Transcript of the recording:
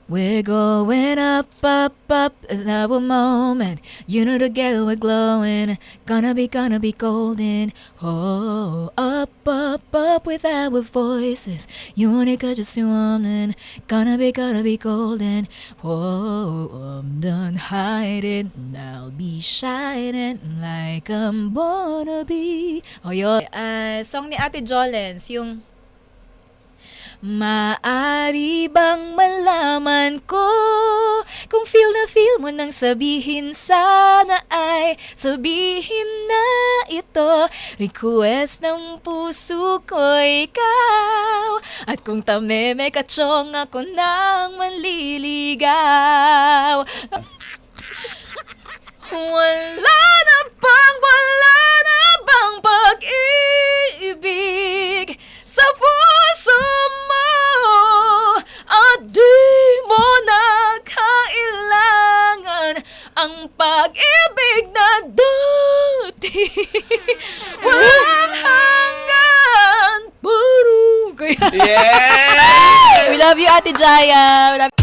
We're going up, up, up, it's our moment. You know together we're glowing. Gonna be golden. Oh, up, up, up with our voices. Unique, just woman. Gonna be golden. Oh, I'm done hiding. I'll be shining like I'm gonna be. Oh, yun. Song ni Ate Jolens, yung Maari bang malaman ko kung feel mo nang sabihin, sana ay sabihin na ito. Request ng puso ko ikaw, at kung tameme ka chong ako nang manliligaw. Wala na bang pag-ibig sa puso mo, at di mo na kailangan ang pag-ibig na dati. Walang hanggan, puro kaya. Yeah! We love you, Ate Jaya. We love